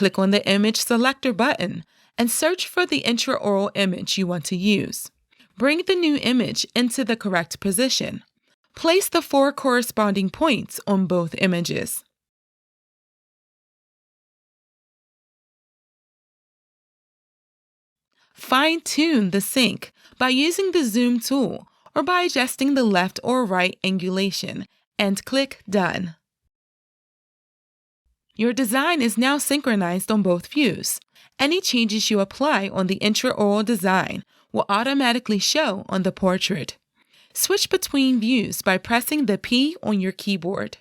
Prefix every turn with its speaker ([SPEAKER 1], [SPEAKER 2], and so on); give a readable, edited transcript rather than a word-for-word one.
[SPEAKER 1] Click on the Image Selector button and search for the intraoral image you want to use. Bring the new image into the correct position. Place the 4 corresponding points on both images. Fine-tune the sync by using the Zoom tool or by adjusting the left or right angulation, and click Done. Your design is now synchronized on both views. Any changes you apply on the intraoral design will automatically show on the portrait. Switch between views by pressing the P on your keyboard.